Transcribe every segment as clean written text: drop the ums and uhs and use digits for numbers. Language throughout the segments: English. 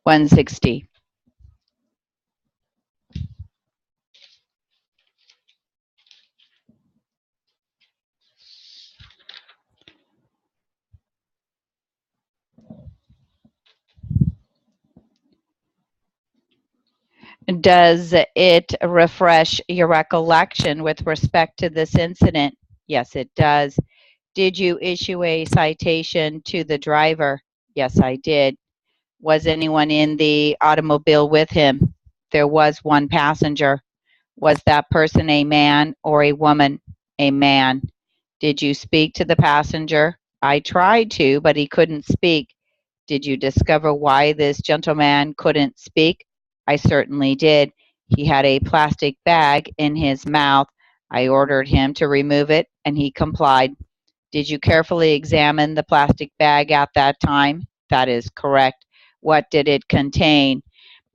160. Does it refresh your recollection with respect to this incident? Yes, it does. Did you issue a citation to the driver? Yes, I did. Was anyone in the automobile with him? There was one passenger. Was that person a man or a woman? A man. Did you speak to the passenger? I tried to, but he couldn't speak. Did you discover why this gentleman couldn't speak? I certainly did. He had a plastic bag in his mouth. I ordered him to remove it, and he complied. Did you carefully examine the plastic bag at that time? That is correct. What did it contain?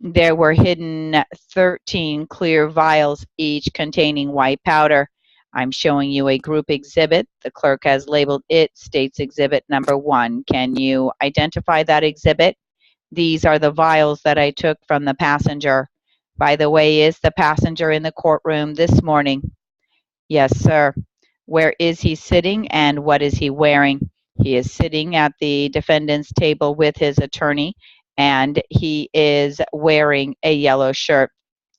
There were hidden 13 clear vials, each containing white powder. I'm showing you a group exhibit. The clerk has labeled it States Exhibit number 1. Can you identify that exhibit? These are the vials that I took from the passenger. By the way, is the passenger in the courtroom this morning? Yes, sir. Where is he sitting and what is he wearing? He is sitting at the defendant's table with his attorney and he is wearing a yellow shirt.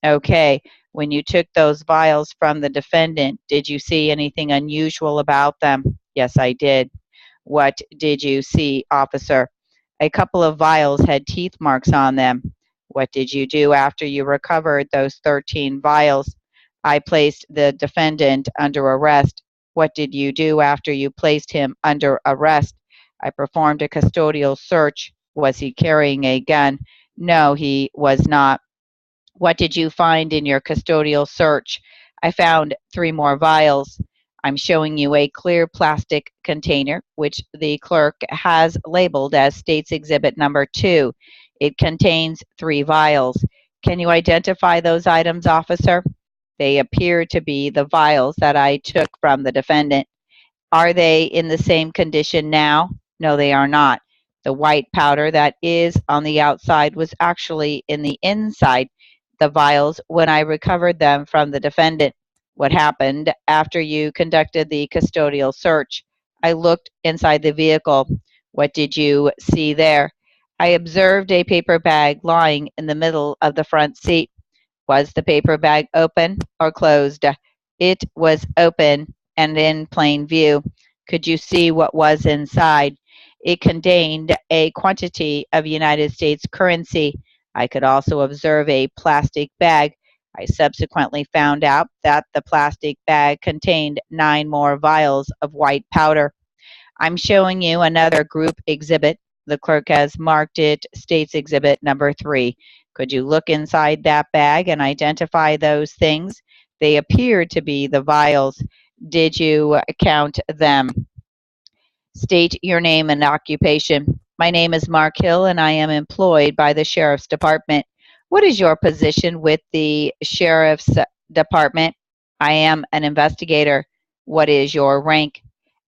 Okay, when you took those vials from the defendant, did you see anything unusual about them? Yes, I did. What did you see, officer? A couple of vials had teeth marks on them. What did you do after you recovered those 13 vials? I placed the defendant under arrest. What did you do after you placed him under arrest? I performed a custodial search. Was he carrying a gun? No, he was not. What did you find in your custodial search? I found 3 more vials. I'm showing you a clear plastic container, which the clerk has labeled as States Exhibit number 2. It contains 3 vials. Can you identify those items, officer? They appear to be the vials that I took from the defendant. Are they in the same condition now? No, they are not. The white powder that is on the outside was actually in the inside the vials when I recovered them from the defendant. What happened after you conducted the custodial search? I looked inside the vehicle. What did you see there? I observed a paper bag lying in the middle of the front seat. Was the paper bag open or closed? It was open and in plain view. Could you see what was inside? It contained a quantity of United States currency. I could also observe a plastic bag. I subsequently found out that the plastic bag contained 9 more vials of white powder. I'm showing you another group exhibit. The clerk has marked it States Exhibit number 3. Could you look inside that bag and identify those things? They appear to be the vials. Did you count them? State your name and occupation. My name is Mark Hill and I am employed by the Sheriff's Department. What is your position with the Sheriff's Department? I am an investigator. What is your rank?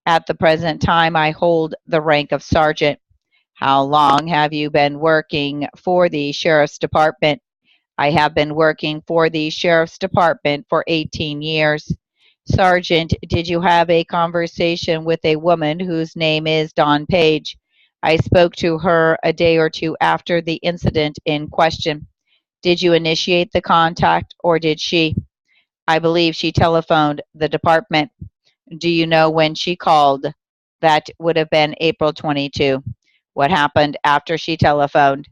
At the present time, I hold the rank of sergeant. How long have you been working for the Sheriff's Department? I have been working for the Sheriff's Department for 18 years. Sergeant, did you have a conversation with a woman whose name is Dawn Page? I spoke to her a day or two after the incident in question. Did you initiate the contact or did she? I believe she telephoned the department. Do you know when she called? That would have been April 22. What happened after she telephoned?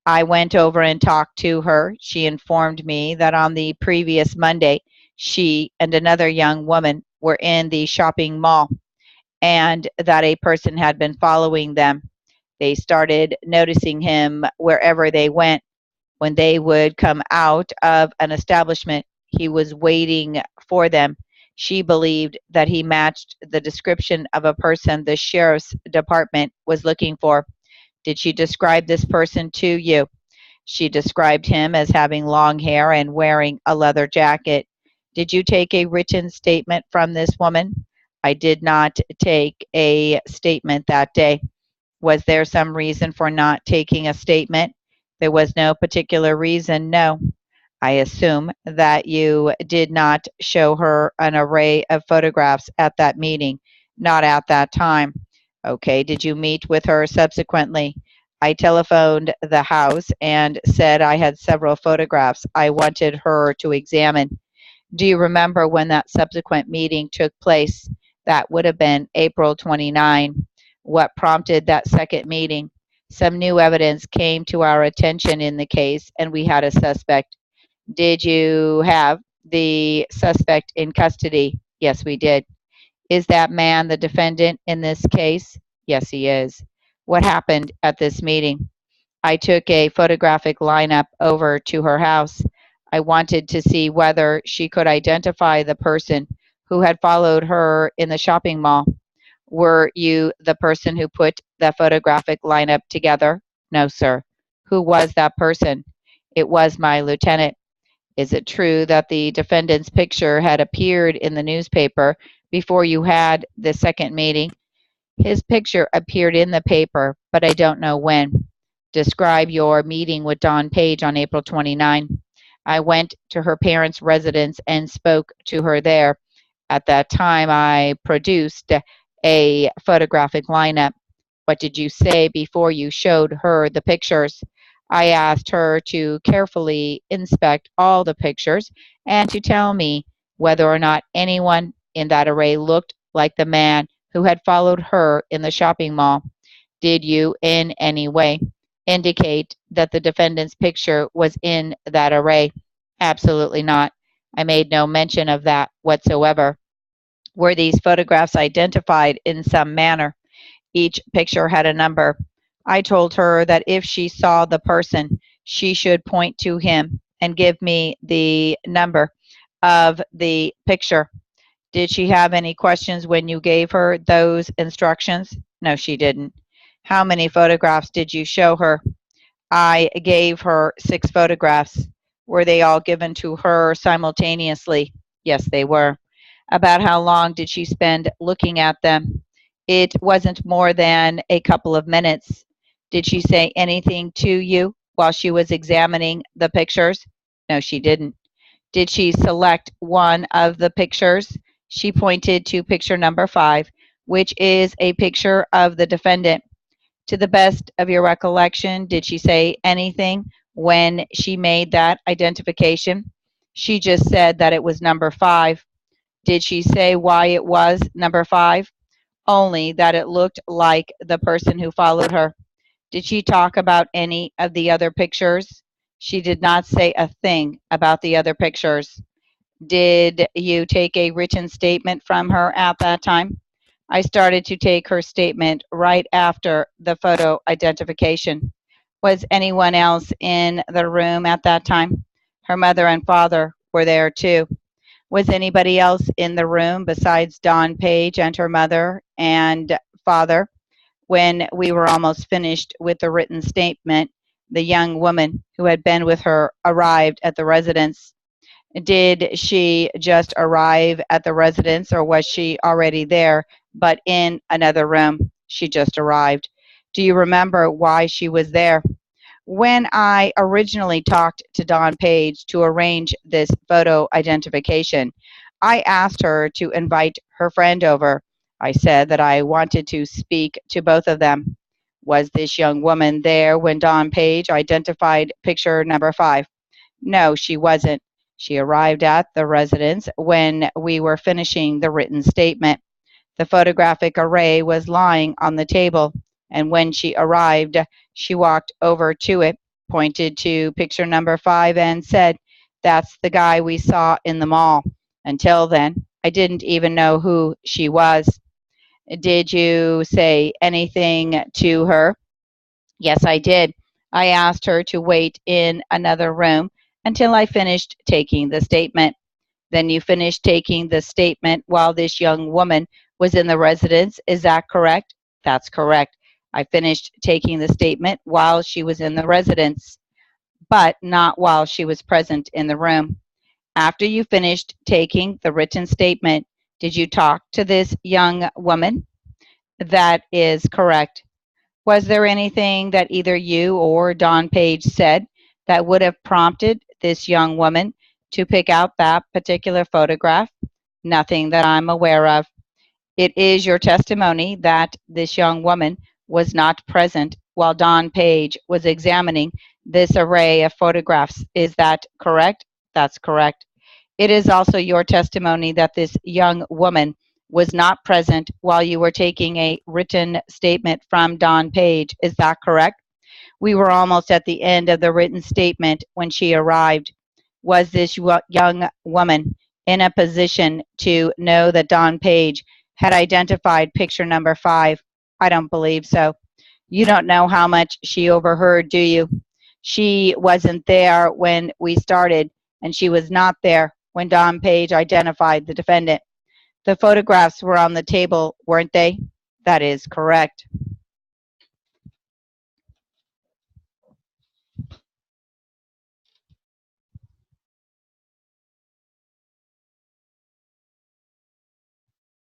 I went over and talked to her. She informed me that on the previous Monday, she and another young woman were in the shopping mall and that a person had been following them. They started noticing him wherever they went. When they would come out of an establishment, he was waiting for them. She believed that he matched the description of a person the sheriff's department was looking for. Did she describe this person to you? She described him as having long hair and wearing a leather jacket. Did you take a written statement from this woman? I did not take a statement that day. Was there some reason for not taking a statement? There was no particular reason, no. I assume that you did not show her an array of photographs at that meeting, not at that time. Okay, did you meet with her subsequently? I telephoned the house and said I had several photographs I wanted her to examine. Do you remember when that subsequent meeting took place? That would have been April 29. What prompted that second meeting? Some new evidence came to our attention in the case, and we had a suspect. Did you have the suspect in custody? Yes, we did. Is that man the defendant in this case? Yes, he is. What happened at this meeting? I took a photographic lineup over to her house. I wanted to see whether she could identify the person who had followed her in the shopping mall. Were you the person who put the photographic lineup together? No, sir. Who was that person? It was my lieutenant. Is it true that the defendant's picture had appeared in the newspaper before you had the second meeting? His picture appeared in the paper, but I don't know when. Describe your meeting with Dawn Page on April 29. I went to her parents' residence and spoke to her there. At that time, I produced a photographic lineup. What did you say before you showed her the pictures? I asked her to carefully inspect all the pictures and to tell me whether or not anyone in that array looked like the man who had followed her in the shopping mall. Did you in any way indicate that the defendant's picture was in that array? Absolutely not. I made no mention of that whatsoever. Were these photographs identified in some manner? Each picture had a number. I told her that if she saw the person, she should point to him and give me the number of the picture. Did she have any questions when you gave her those instructions? No, she didn't. How many photographs did you show her? I gave her 6 photographs. Were they all given to her simultaneously? Yes, they were. About how long did she spend looking at them? It wasn't more than a couple of minutes. Did she say anything to you while she was examining the pictures? No, she didn't. Did she select one of the pictures? She pointed to picture number 5, which is a picture of the defendant. To the best of your recollection, did she say anything when she made that identification? She just said that it was number 5. Did she say why it was number 5? Only that it looked like the person who followed her. Did she talk about any of the other pictures? She did not say a thing about the other pictures. Did you take a written statement from her at that time? I started to take her statement right after the photo identification. Was anyone else in the room at that time? Her mother and father were there too. Was anybody else in the room besides Dawn Page and her mother and father? When we were almost finished with the written statement, the young woman who had been with her arrived at the residence. Did she just arrive at the residence or was she already there but in another room? She just arrived. Do you remember why she was there? When I originally talked to Dawn Page to arrange this photo identification, I asked her to invite her friend over. I said that I wanted to speak to both of them. Was this young woman there when Dawn Page identified picture number 5? No, she wasn't. She arrived at the residence when we were finishing the written statement. The photographic array was lying on the table, and when she arrived, she walked over to it, pointed to picture number 5, and said, "That's the guy we saw in the mall." Until then, I didn't even know who she was. Did you say anything to her? Yes, I did. I asked her to wait in another room until I finished taking the statement. Then you finished taking the statement while this young woman was in the residence. Is that correct? That's correct. I finished taking the statement while she was in the residence, but not while she was present in the room. After you finished taking the written statement, did you talk to this young woman? That is correct. Was there anything that either you or Don Page said that would have prompted this young woman to pick out that particular photograph? Nothing that I'm aware of. It is your testimony that this young woman was not present while Don Page was examining this array of photographs. Is that correct? That's correct. It is also your testimony that this young woman was not present while you were taking a written statement from Don Page. Is that correct? We were almost at the end of the written statement when she arrived. Was this young woman in a position to know that Don Page had identified picture number 5? I don't believe so. You don't know how much she overheard, do you? She wasn't there when we started, and she was not there when Don Page identified the defendant. The photographs were on the table, weren't they? That is correct.